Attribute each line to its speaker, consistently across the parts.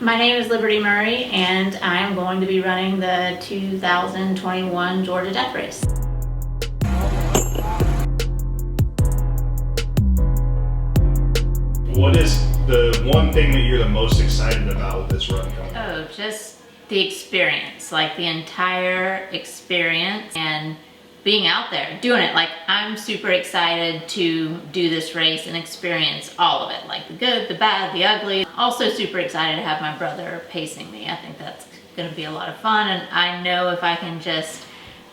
Speaker 1: My name is Liberty Murray, and I'm going to be running the 2021 Georgia Death Race.
Speaker 2: What is the one thing that you're the most excited about with this run coming up?
Speaker 1: Oh, just the experience, like the entire experience and being out there, doing it. Like, I'm super excited to do this race and experience all of it, like the good, the bad, the ugly. Also super excited to have my brother pacing me. I think that's gonna be a lot of fun, and I know if I can just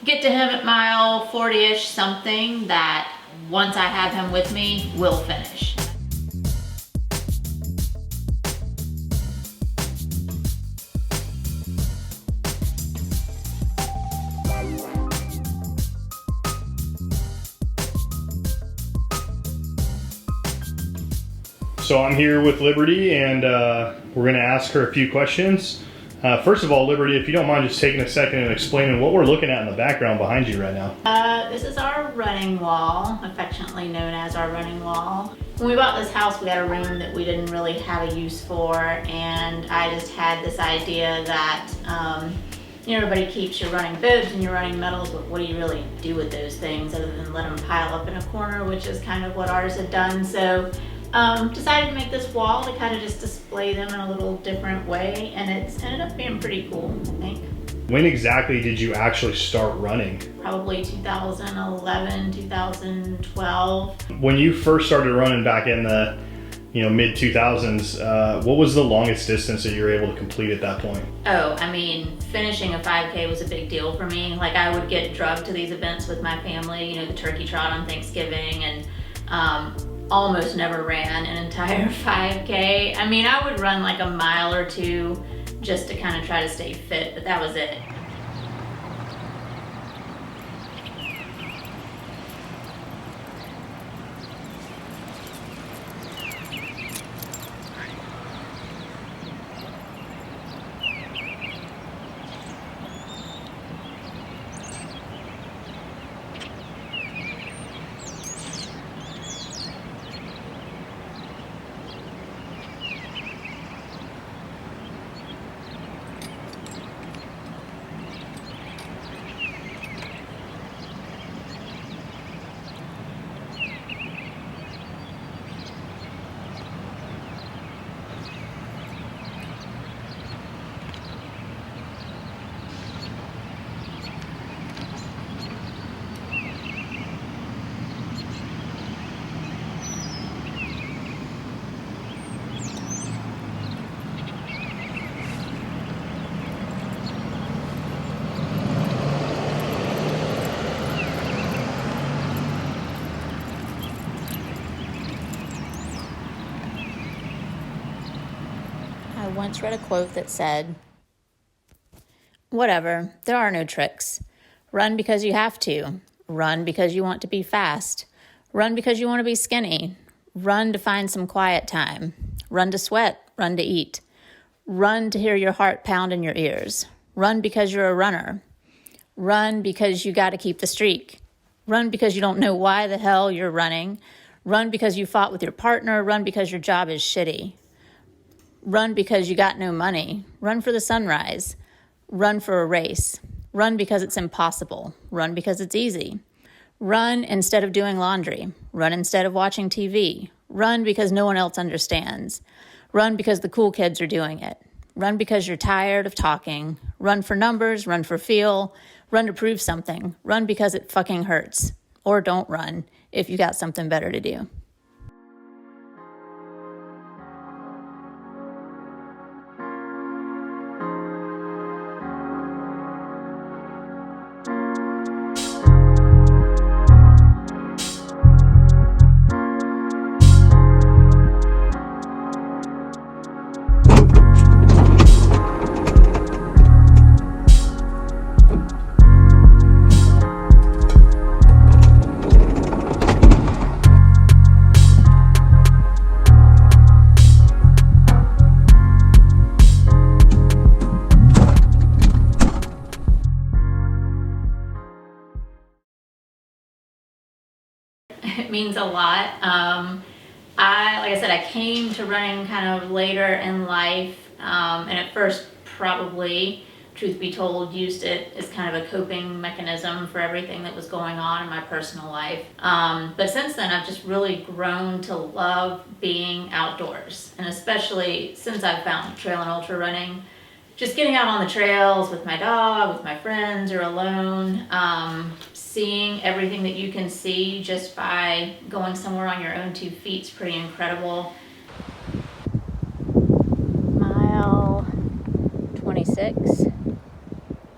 Speaker 1: get to him at mile 40-ish something, that once I have him with me, we'll finish.
Speaker 2: So I'm here with Liberty, and we're going to ask her a few questions. First of all, Liberty, if you don't mind just taking a second and explaining what we're looking at in the background behind you right now.
Speaker 1: This is our running wall, affectionately known as our running wall. When we bought this house, we got a room that we didn't really have a use for, and I just had this idea that everybody keeps your running bibs and your running medals, but what do you really do with those things other than let them pile up in a corner, which is kind of what ours had done. So decided to make this wall to kind of just display them in a little different way, and it's ended up being pretty cool, I think.
Speaker 2: When exactly did you actually start running?
Speaker 1: Probably 2011, 2012.
Speaker 2: When you first started running back in the mid 2000s, what was the longest distance that you were able to complete at that point?
Speaker 1: Oh, I mean, finishing a 5K was a big deal for me. Like, I would get drugged to these events with my family, the turkey trot on Thanksgiving, and almost never ran an entire 5K. I mean, I would run like a mile or two just to kind of try to stay fit, but that was it. I once read a quote that said, "Whatever, there are no tricks. Run because you have to. Run because you want to be fast. Run because you want to be skinny. Run to find some quiet time. Run to sweat. Run to eat. Run to hear your heart pound in your ears. Run because you're a runner. Run because you got to keep the streak. Run because you don't know why the hell you're running. Run because you fought with your partner. Run because your job is shitty. Run because you got no money. Run for the sunrise. Run for a race. Run because it's impossible. Run because it's easy. Run instead of doing laundry. Run instead of watching TV. Run because no one else understands. Run because the cool kids are doing it. Run because you're tired of talking. Run for numbers. Run for feel. Run to prove something. Run because it fucking hurts. Or don't run if you got something better to do." It means a lot. Like I said, I came to running kind of later in life, and at first probably, truth be told, used it as kind of a coping mechanism for everything that was going on in my personal life. But since then, I've just really grown to love being outdoors, and especially since I've found trail and ultra running, just getting out on the trails with my dog, with my friends, or alone, seeing everything that you can see just by going somewhere on your own 2 feet is pretty incredible. Mile 26,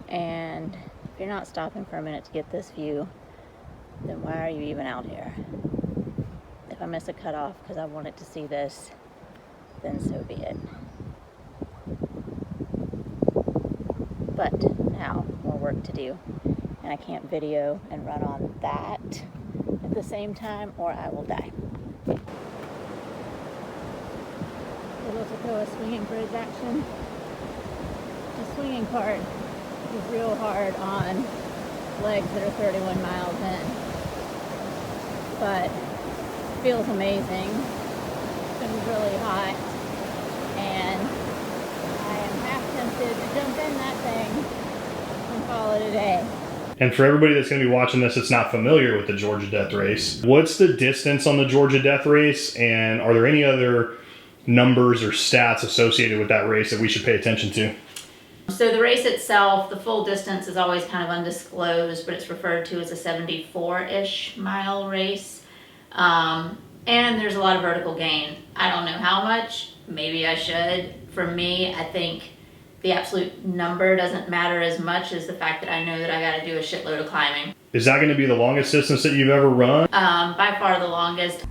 Speaker 1: and if you're not stopping for a minute to get this view, then why are you even out here? If I miss a cutoff because I wanted to see this, then so be it. But now, more work to do, and I can't video and run on that at the same time, or I will die. Little Toccoa swinging bridge action. The swinging part is real hard on legs that are 31 miles in, but it feels amazing. It's been really hot, and I am half tempted to jump in that thing and call it a day.
Speaker 2: And for everybody that's going to be watching this that's not familiar with the Georgia Death Race, what's the distance on the Georgia Death Race, and are there any other numbers or stats associated with that race that we should pay attention to?
Speaker 1: So the race itself, the full distance is always kind of undisclosed, but it's referred to as a 74-ish mile race. And there's a lot of vertical gain. I don't know how much, maybe I should. For me, I think the absolute number doesn't matter as much as the fact that I know that I got to do a shitload of climbing.
Speaker 2: Is that going to be the longest distance that you've ever run?
Speaker 1: By far the longest.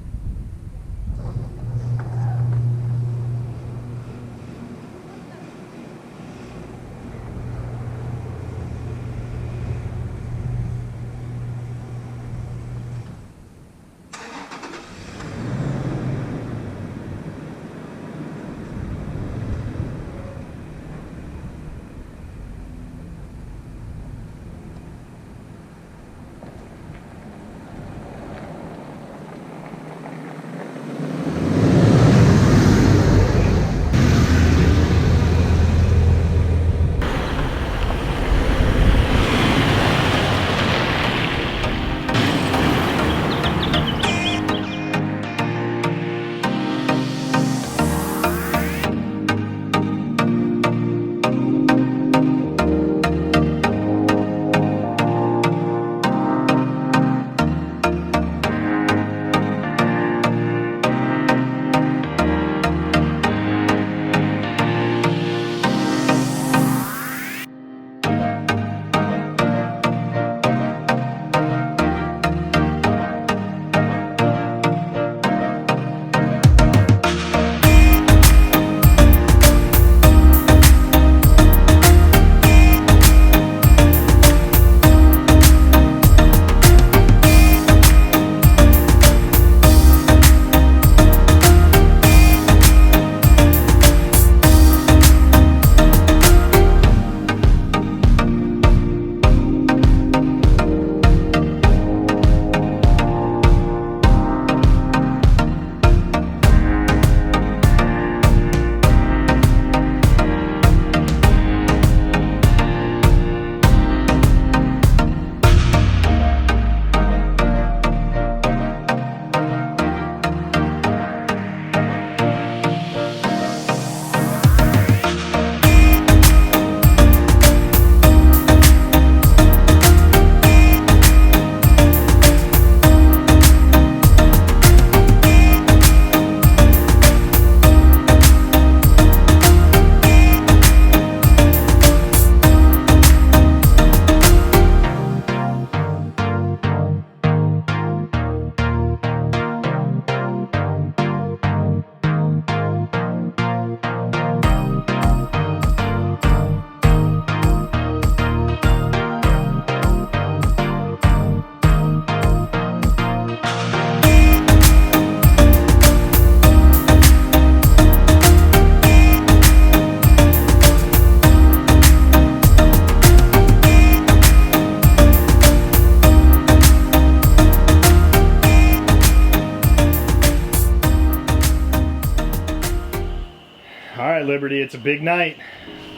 Speaker 2: Liberty. It's a big night.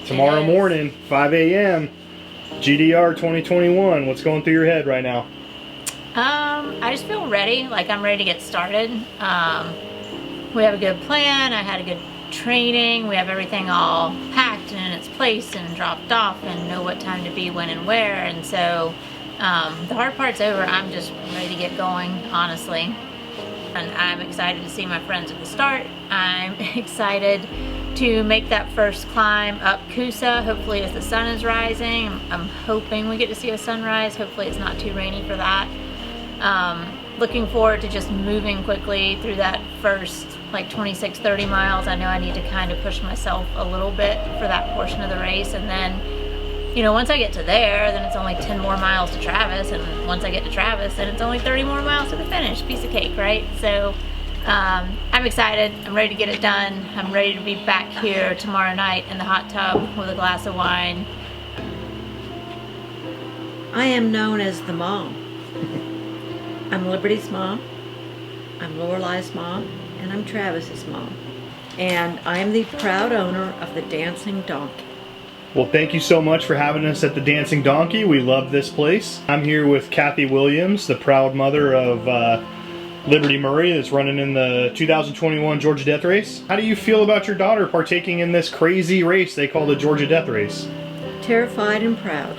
Speaker 2: Tomorrow morning, 5 a.m. GDR 2021. What's going through your head right now?
Speaker 1: I just feel ready. Like I'm ready to get started. We have a good plan. I had a good training. We have everything all packed and in its place and dropped off and know what time to be when and where. And so the hard part's over. I'm just ready to get going, honestly. And I'm excited to see my friends at the start. I'm excited to make that first climb up Coosa, hopefully as the sun is rising. I'm hoping we get to see a sunrise. Hopefully it's not too rainy for that. Looking forward to just moving quickly through that first like 26, 30 miles. I know I need to kind of push myself a little bit for that portion of the race. And then, you know, once I get to there, then it's only 10 more miles to Travis. And once I get to Travis, then it's only 30 more miles to the finish. Piece of cake, right? So I'm excited. I'm ready to get it done. I'm ready to be back here tomorrow night in the hot tub with a glass of wine.
Speaker 3: I am known as the mom. I'm Liberty's mom, I'm Lorelei's mom, and I'm Travis's mom. And I'm the proud owner of the Dancing Donkey.
Speaker 2: Well, thank you so much for having us at the Dancing Donkey. We love this place. I'm here with Kathy Williams, the proud mother of Liberty Murray that's running in the 2021 Georgia Death Race. How do you feel about your daughter partaking in this crazy race they call the Georgia Death Race?
Speaker 3: Terrified and proud.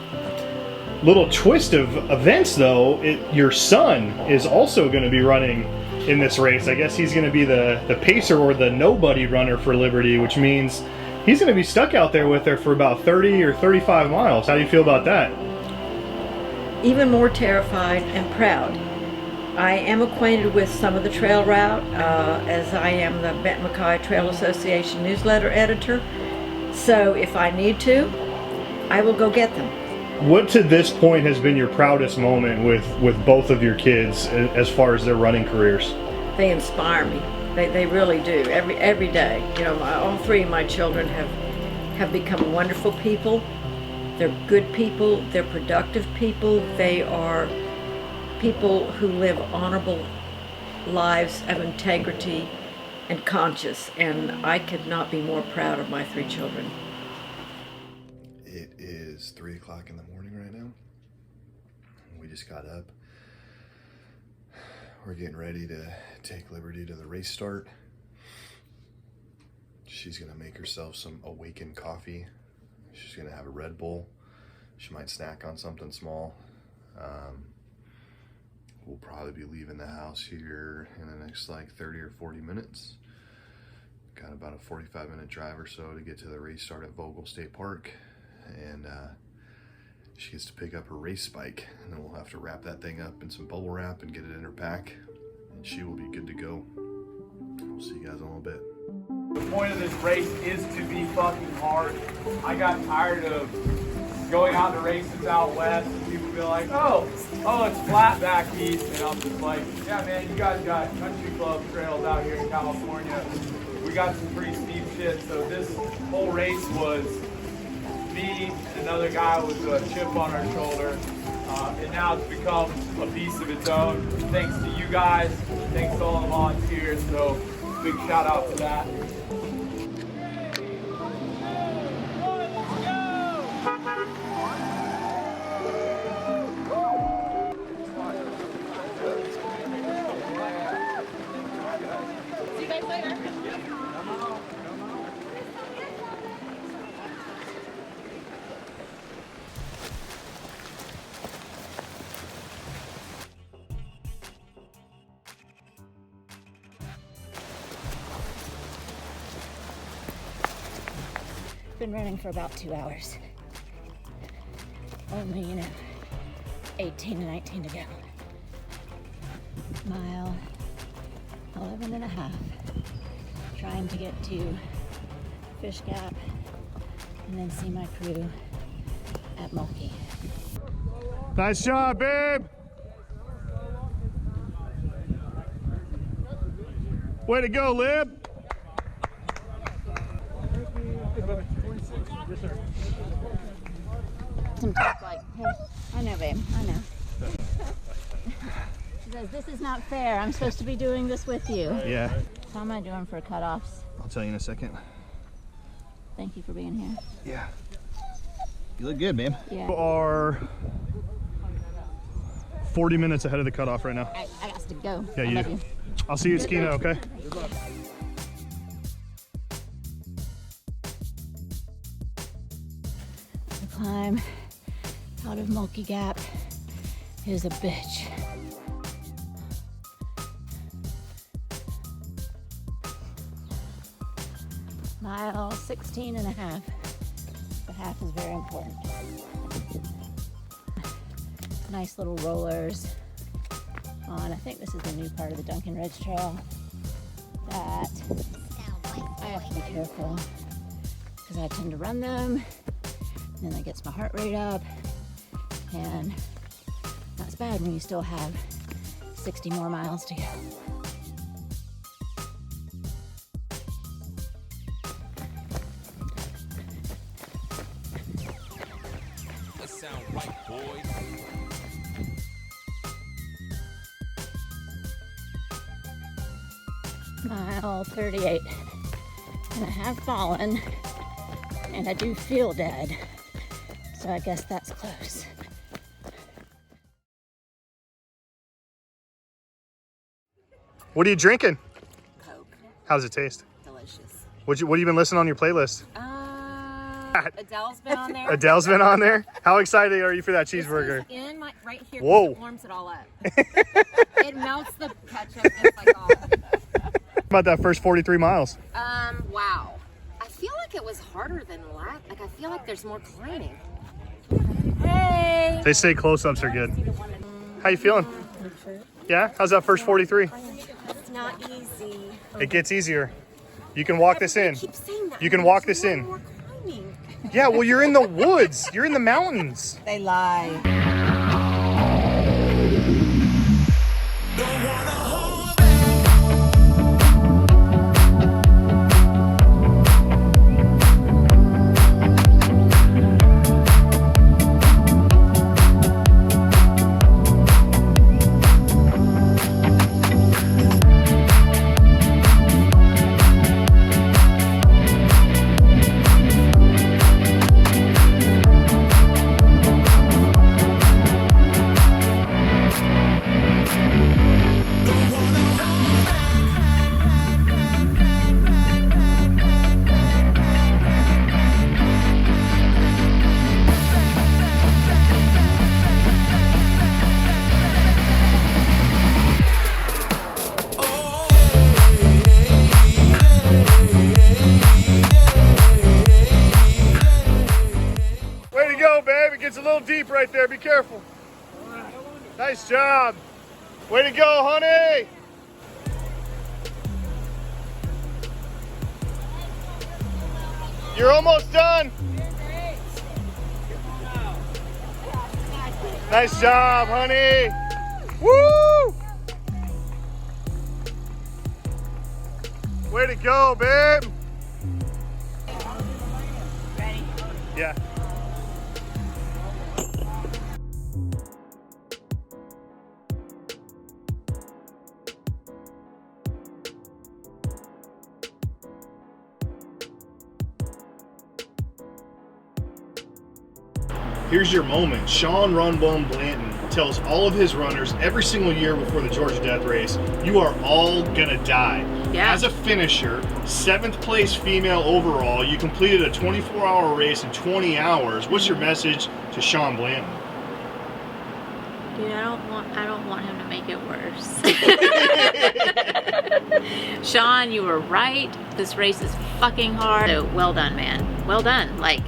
Speaker 2: Little twist of events though, your son is also going to be running in this race. I guess he's going to be the pacer or the nobody runner for Liberty, which means he's going to be stuck out there with her for about 30 or 35 miles. How do you feel about that?
Speaker 3: Even more terrified and proud. I am acquainted with some of the trail route as I am the Benton McKay Trail Association newsletter editor. So if I need to, I will go get them.
Speaker 2: What to this point has been your proudest moment with both of your kids as far as their running careers?
Speaker 3: They inspire me. They really do. Every day. You know, all three of my children have become wonderful people. They're good people. They're productive people. They are people who live honorable lives of integrity and conscience. And I could not be more proud of my three children.
Speaker 4: It is 3 o'clock in the morning right now. We just got up. We're getting ready to take Liberty to the race start. She's gonna make herself some awakened coffee. She's gonna have a Red Bull. She might snack on something small. We'll probably be leaving the house here in the next like 30 or 40 minutes. Got about a 45-minute drive or so to get to the race start at Vogel State Park. And she gets to pick up her race bike, and then we'll have to wrap that thing up in some bubble wrap and get it in her pack, and she will be good to go. We'll see you guys in a little bit.
Speaker 5: The point of this race is to be fucking hard. I got tired of going out to races out west and people be like, oh, it's flat back east, and I'm just like, yeah man, you guys got country club trails out here in California. We got some pretty steep shit, so this whole race was me and another guy with a chip on our shoulder, and now it's become a beast of its own. Thanks to you guys, thanks to all the volunteers, so big shout out to that.
Speaker 1: See you guys later. Been running for about 2 hours. Only, 18 and 19 to go. Mile 11 and a half. Trying to get to Fish Gap and then see my crew at Mulkey.
Speaker 2: Nice job, babe. Way to go, Lib.
Speaker 1: Some talk like, hey, I know, babe, I know. She says, this is not fair. I'm supposed to be doing this with you.
Speaker 2: Yeah.
Speaker 1: How am I doing for cutoffs?
Speaker 2: I'll tell you in a second.
Speaker 1: Thank you for being here.
Speaker 6: Yeah. You look good, man.
Speaker 1: Yeah.
Speaker 2: We are 40 minutes ahead of the cutoff right now.
Speaker 1: I got to go.
Speaker 2: Yeah,
Speaker 1: I
Speaker 2: you
Speaker 1: love
Speaker 2: do.
Speaker 1: you.
Speaker 2: I'll see you at Skina, okay?
Speaker 1: The climb out of Mulkey Gap is a bitch. Mile 16 and a half. The half is very important. Nice little rollers on, I think this is the new part of the Duncan Ridge Trail that I have to be careful because I tend to run them and then that gets my heart rate up, and that's bad when you still have 60 more miles to go.
Speaker 7: That sound right, boys.
Speaker 1: Mile 38, and I have fallen and I do feel dead, so I guess that's close.
Speaker 2: What are you drinking?
Speaker 8: Coke.
Speaker 2: How does it taste?
Speaker 8: Delicious.
Speaker 2: What have you been listening on your playlist?
Speaker 8: Adele's been on there.
Speaker 2: Adele's been on there? How excited are you for that cheeseburger?
Speaker 8: This is in my, right here.
Speaker 2: Whoa.
Speaker 8: It warms it all up. It melts the ketchup. It's like all.
Speaker 2: About that first 43 miles.
Speaker 8: Wow. I feel like it was harder than last. Like I feel like there's more climbing. Hey.
Speaker 2: They say close-ups are good. How you feeling? Yeah? How's that first 43?
Speaker 8: It's not easy.
Speaker 2: It gets easier. You can walk this in.
Speaker 8: Keep saying that.
Speaker 2: You can walk this in.
Speaker 8: More climbing.
Speaker 2: Yeah, well, you're in the woods. You're in the mountains.
Speaker 8: They lie.
Speaker 2: Way to go, babe. It gets a little deep right there. Be careful. Nice job. Way to go, honey. You're almost done. Nice job, honey. Woo! Way to go, babe.
Speaker 1: Ready?
Speaker 2: Yeah. Here's your moment. Sean RunBum Blanton tells all of his runners every single year before the Georgia Death Race, you are all gonna die.
Speaker 1: Yeah.
Speaker 2: As a finisher, 7th place female overall, you completed a 24-hour race in 20 hours. What's your message to Sean Blanton?
Speaker 1: Dude, I don't want him to make it worse. Sean, you were right. This race is fucking hard. So well done, man. Well done. Like,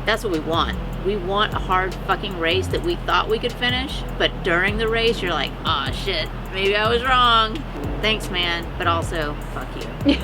Speaker 1: that's what we want. We want a hard fucking race that we thought we could finish, but during the race, you're like, aw, shit, maybe I was wrong. Thanks, man, but also, fuck you.